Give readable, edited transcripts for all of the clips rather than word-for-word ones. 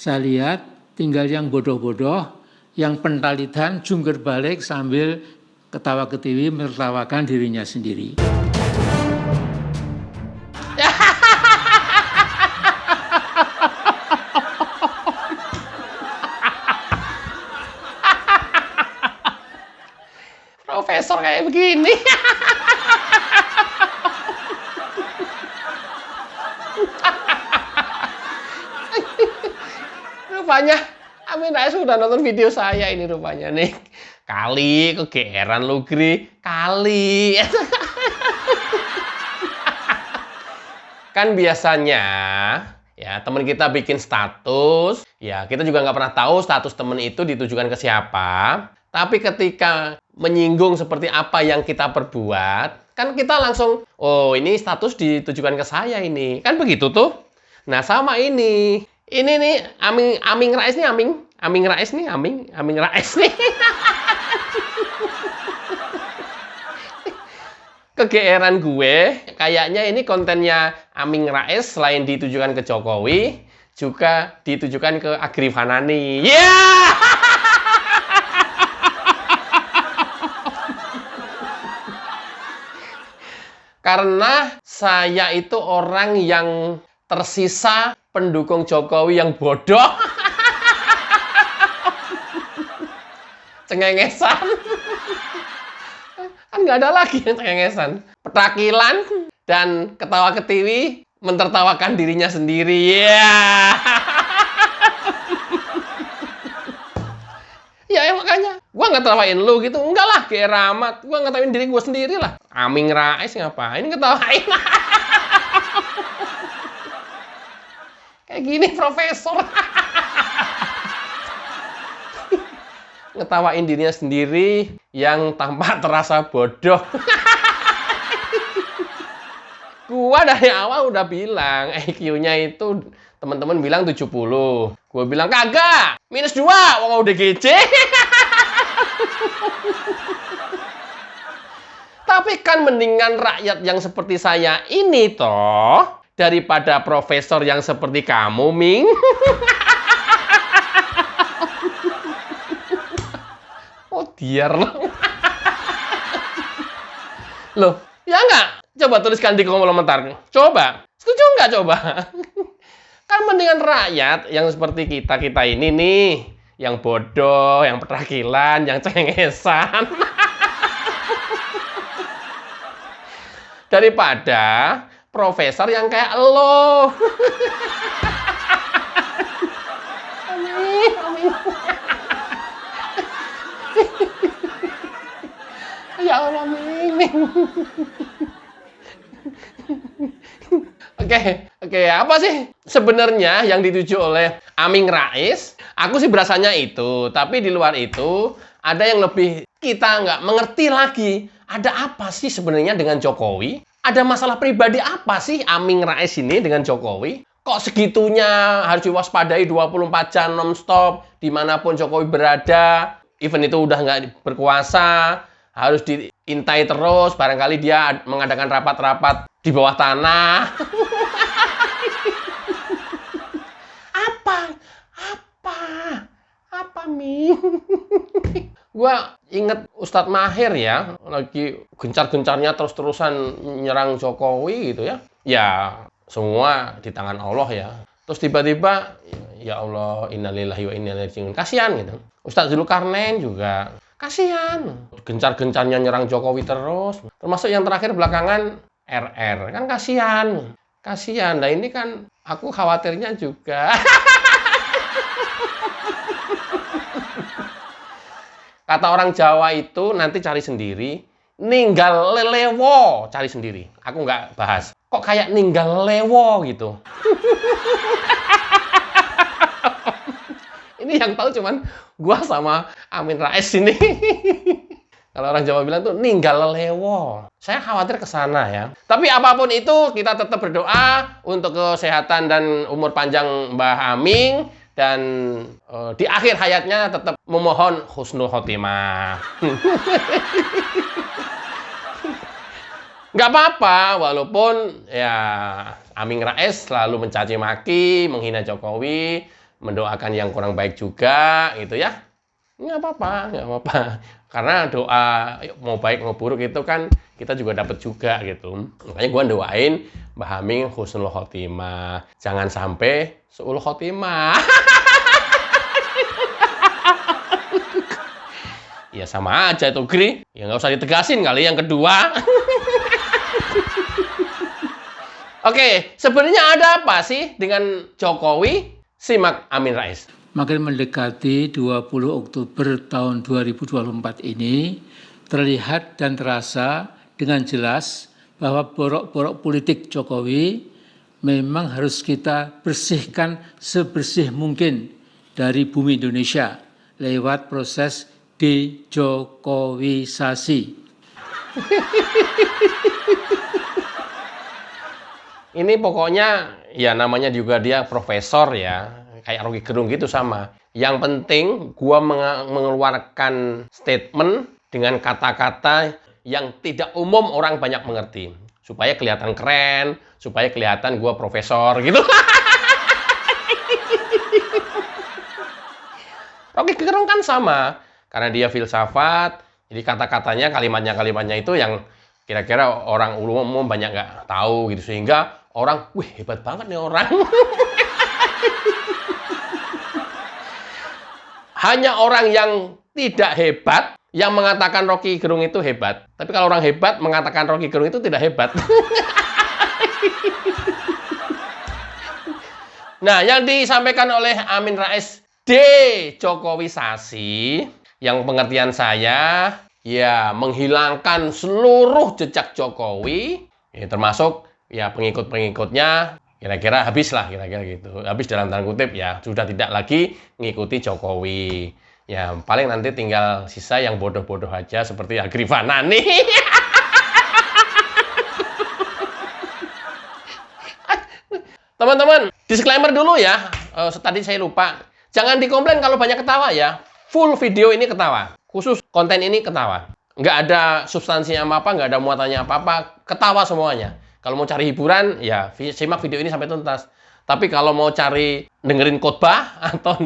Saya lihat tinggal yang bodoh-bodoh, yang pentalitan jungkir balik sambil ketawa ketiwi menertawakan dirinya sendiri. Profesor kayak begini. Rupanya Amin Rais sudah nonton video saya ini rupanya nih. Kali kegeeran lu, Gri. Kali. Kan biasanya ya teman kita bikin status, ya kita juga nggak pernah tahu status teman itu ditujukan ke siapa. Tapi ketika menyinggung seperti apa yang kita perbuat, kan kita langsung, oh ini status ditujukan ke saya ini. Kan begitu tuh. Nah sama ini. Ini nih, Aming Rais nih, Aming Rais nih, Aming Rais nih. Kegeeran gue, kayaknya ini kontennya Aming Rais selain ditujukan ke Jokowi, juga ditujukan ke Agrif Hanani. Yeah! Karena saya itu orang yang tersisa pendukung Jokowi yang bodoh. Cengengesan. Kan nggak ada lagi yang cengengesan. Petakilan dan ketawa ketiwi mentertawakan dirinya sendiri. Yeah! Ya makanya gua nggak tertawain lu gitu. Enggak lah, kayak Ramat. Gua ngetawain diri gua sendiri lah. Aming Rais ngapain ngetawain? Kayak gini profesor. Ngetawain dirinya sendiri yang tampak terasa bodoh. Gua dari awal udah bilang IQ-nya itu teman-teman bilang 70. Gua bilang kagak, -2 wong UDGJ. Tapi kan mendingan rakyat yang seperti saya ini toh daripada profesor yang seperti kamu, Ming. Oh, diar loh. Ya nggak? Coba tuliskan di kolom komentar. Coba. Setuju nggak coba? Kan mendingan rakyat yang seperti kita ini nih. Yang bodoh, yang petakilan, yang cengengesan. Daripada profesor yang kayak lo. Amin, amin. Ya Allah, Ming. Oke, apa sih sebenarnya yang dituju oleh Aming Rais? Aku sih berasanya itu, tapi di luar itu ada yang lebih kita nggak mengerti lagi. Ada apa sih sebenarnya dengan Jokowi? Ada masalah pribadi apa sih Aming Rais ini dengan Jokowi? Kok segitunya harus diwaspadai 24 jam non-stop dimanapun Jokowi berada? Even itu udah nggak berkuasa, harus diintai terus. Barangkali dia mengadakan rapat-rapat di bawah tanah. Apa, Mi? Gua inget Ustadz Mahir ya, lagi gencar-gencarnya terus-terusan nyerang Jokowi gitu ya. Ya, semua di tangan Allah ya. Terus tiba-tiba, ya Allah, innalillahi wa inna ilaihi raji'un. Kasihan gitu. Ustadz Zulkarnain juga kasihan. Gencar-gencarnya nyerang Jokowi terus. Termasuk yang terakhir belakangan RR. Kan kasihan. Kasihan. Nah ini kan aku khawatirnya juga. Kata orang Jawa itu nanti cari sendiri, ninggal lelewo cari sendiri. Aku nggak bahas. Kok kayak ninggal lewo gitu. Ini yang tahu cuman gua sama Amin Rais ini. Kalau orang Jawa bilang tuh ninggal lewo. Saya khawatir ke sana ya. Tapi apapun itu kita tetap berdoa untuk kesehatan dan umur panjang Mbah Aming. Dan di akhir hayatnya tetap memohon husnul khotimah. Nggak apa-apa, walaupun ya Aming Rais selalu mencaci maki, menghina Jokowi. mendoakan yang kurang baik juga, gitu ya. Nggak apa-apa. Karena doa mau baik mau buruk itu kan kita juga dapat juga gitu. Makanya gue doain Mbah Aming husnul khotimah. Jangan sampai su'ul khotimah. Ya sama aja itu, Gri. Ya nggak usah ditegasin kali yang kedua. Oke, sebenarnya ada apa sih dengan Jokowi? Simak Amin Rais. Makin mendekati 20 Oktober tahun 2024 ini, terlihat dan terasa dengan jelas bahwa borok-borok politik Jokowi memang harus kita bersihkan sebersih mungkin dari bumi Indonesia lewat proses dejokowisasi. Ini pokoknya ya namanya juga dia profesor ya, kayak Rocky Gerung gitu sama. Yang penting gua mengeluarkan statement dengan kata-kata yang tidak umum orang banyak mengerti. Supaya kelihatan keren, supaya kelihatan gua profesor gitu. Rocky Gerung kan sama, karena dia filsafat, jadi kata-katanya, kalimatnya itu yang kira-kira orang umum banyak nggak tahu gitu, sehingga orang, wih hebat banget nih orang. Hanya orang yang tidak hebat yang mengatakan Rocky Gerung itu hebat. Tapi kalau orang hebat mengatakan Rocky Gerung itu tidak hebat. Nah, yang disampaikan oleh Amin Rais dejokowisasi, yang pengertian saya, ya menghilangkan seluruh jejak Jokowi, ya, termasuk ya pengikut-pengikutnya, kira-kira habis lah, kira-kira gitu. Habis dalam tanda kutip ya, sudah tidak lagi mengikuti Jokowi. Ya, paling nanti tinggal sisa yang bodoh-bodoh aja seperti Agrifana nih. Teman-teman, disclaimer dulu ya. Tadi saya lupa. Jangan dikomplain kalau banyak ketawa ya. Full video ini ketawa. Khusus konten ini ketawa. Nggak ada substansinya apa-apa, nggak ada muatannya apa-apa. Ketawa semuanya. Kalau mau cari hiburan, ya simak video ini sampai tuntas. Tapi kalau mau cari dengerin khotbah atau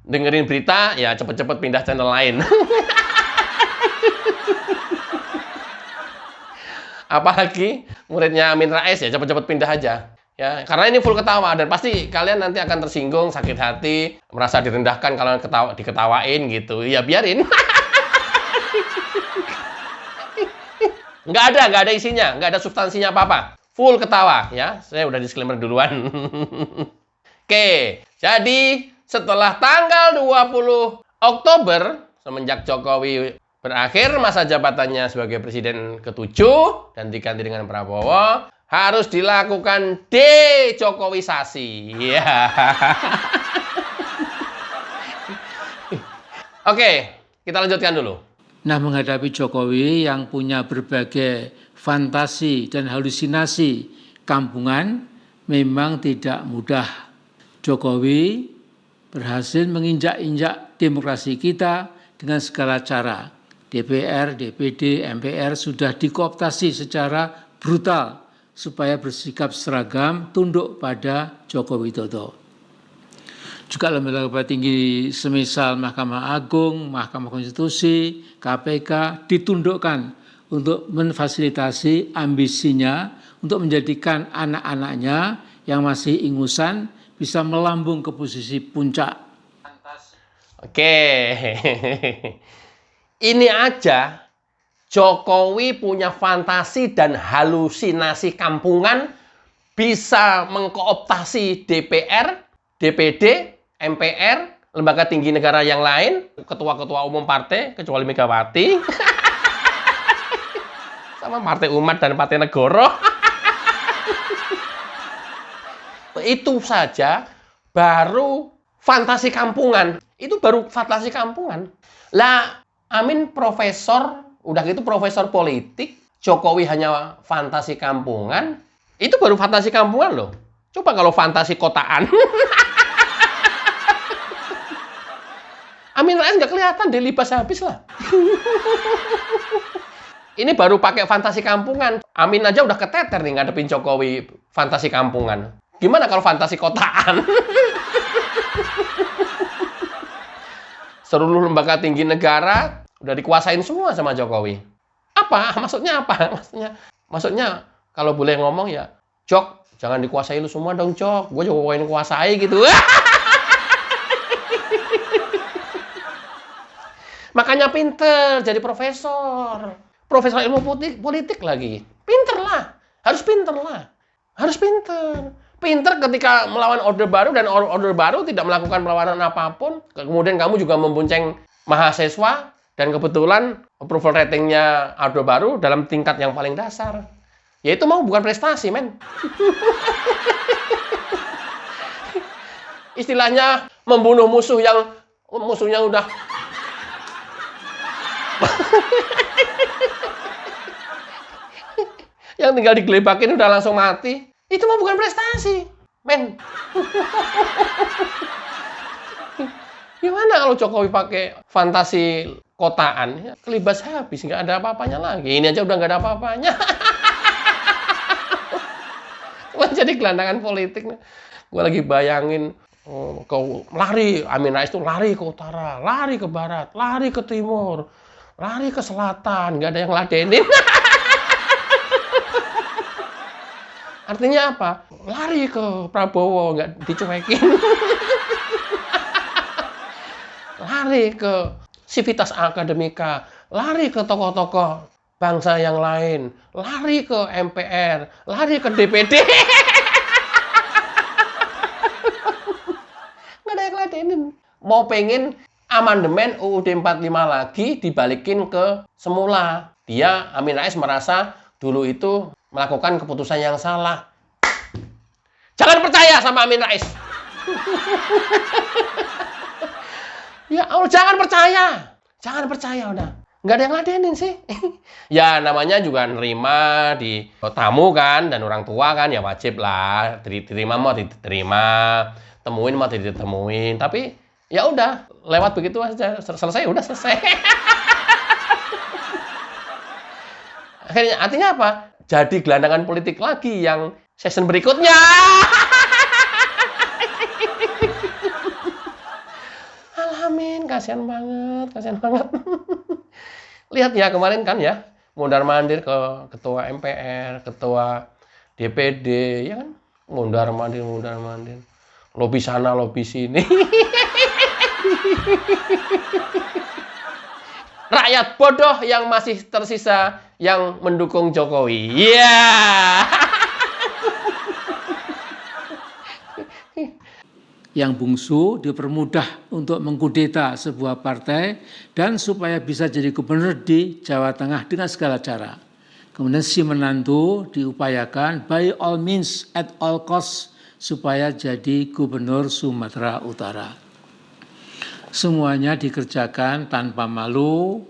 dengerin berita, ya cepet-cepet pindah channel lain. Apalagi muridnya Amin Rais, ya cepet-cepet pindah aja. Ya, karena ini full ketawa dan pasti kalian nanti akan tersinggung, sakit hati, merasa direndahkan kalau diketawain gitu. Ya biarin. Nggak ada isinya, nggak ada substansinya apa-apa. Full ketawa, ya. Saya udah disclaimer duluan. Oke, jadi setelah tanggal 20 Oktober, semenjak Jokowi berakhir masa jabatannya sebagai presiden ke-7 dan diganti dengan Prabowo, harus dilakukan dejokowisasi. Ya. Oke, kita lanjutkan dulu. Nah, menghadapi Jokowi yang punya berbagai fantasi dan halusinasi kampungan memang tidak mudah. Jokowi berhasil menginjak-injak demokrasi kita dengan segala cara. DPR, DPD, MPR sudah dikooptasi secara brutal supaya bersikap seragam tunduk pada Joko Widodo. Juga lembaga tinggi semisal Mahkamah Agung, Mahkamah Konstitusi, KPK ditundukkan untuk memfasilitasi ambisinya untuk menjadikan anak-anaknya yang masih ingusan bisa melambung ke posisi puncak. Oke, ini aja Jokowi punya fantasi dan halusinasi kampungan, bisa mengkooptasi DPR, DPD, MPR, lembaga tinggi negara yang lain, ketua-ketua umum partai, kecuali Megawati, sama Partai Umat dan Partai Negoro. Itu saja baru fantasi kampungan. Itu baru fantasi kampungan. Lah, Amin profesor, udah gitu profesor politik, Jokowi hanya fantasi kampungan. Itu baru fantasi kampungan loh. Coba kalau fantasi kotaan. Amin Rais nggak kelihatan, dia libas habis lah. Ini baru pakai fantasi kampungan. Amin aja udah keteter nih ngadepin Jokowi fantasi kampungan. Gimana kalau fantasi kotaan? Seluruh lembaga tinggi negara udah dikuasain semua sama Jokowi. Apa? Maksudnya apa? Maksudnya kalau boleh ngomong ya, Jok, jangan dikuasai lu semua dong, Jok. Gue juga pengen kuasai gitu. Makanya pinter jadi profesor. Profesor ilmu politik lagi. Pinter lah. Harus pinter lah. Harus pinter. Pinter ketika melawan Orde Baru dan Orde Baru tidak melakukan perlawanan apapun. Kemudian kamu juga membonceng mahasiswa. Dan kebetulan approval ratingnya Orde Baru dalam tingkat yang paling dasar. Ya itu mau bukan prestasi, men. Istilahnya membunuh musuh yang musuhnya udah yang tinggal digelebakin udah langsung mati. Itu mah bukan prestasi, men. Gimana kalau Jokowi pakai fantasi kotaan? Ya, kelibas habis, nggak ada apa-apanya lagi. Ini aja udah nggak ada apa-apanya. Cuma jadi gelandangan politik. Gue lagi bayangin, lari, Amin Rais tuh lari ke utara, lari ke barat, lari ke timur, lari ke selatan, nggak ada yang ladenin. Artinya apa? Lari ke Prabowo, nggak dicuekin. Lari ke Civitas Akademika, lari ke tokoh-tokoh bangsa yang lain, lari ke MPR, lari ke DPD. Nggak ada yang ladenin. Mau pengen amandemen UUD 45 lagi dibalikin ke semula. Dia, Amin Rais, merasa dulu itu melakukan keputusan yang salah. Jangan percaya sama Amin Rais. Ya Allah, jangan percaya. Jangan percaya udah. Nggak ada yang ladenin sih. Ya namanya juga nerima di tamu kan, dan orang tua kan, ya wajib lah. Diterima mau diterima, temuin mau ditemuin. Tapi ya udah, lewat begitu aja. Selesai, udah selesai. Akhirnya, artinya apa? Jadi gelandangan politik lagi yang season berikutnya. Alamin, kasihan banget, kasihan banget. Lihat ya kemarin kan ya, mondar-mandir ke ketua MPR, ketua DPD, ya kan? Mondar-mandir. Lobi sana, lobi sini. Rakyat bodoh yang masih tersisa yang mendukung Jokowi. Iya. Yang bungsu dipermudah untuk mengkudeta sebuah partai dan supaya bisa jadi gubernur di Jawa Tengah dengan segala cara. Kemudian si menantu diupayakan by all means at all cost supaya jadi gubernur Sumatera Utara. Semuanya dikerjakan tanpa malu.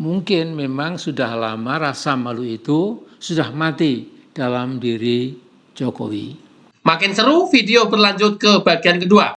Mungkin memang sudah lama rasa malu itu sudah mati dalam diri Jokowi. Makin seru, video berlanjut ke bagian kedua.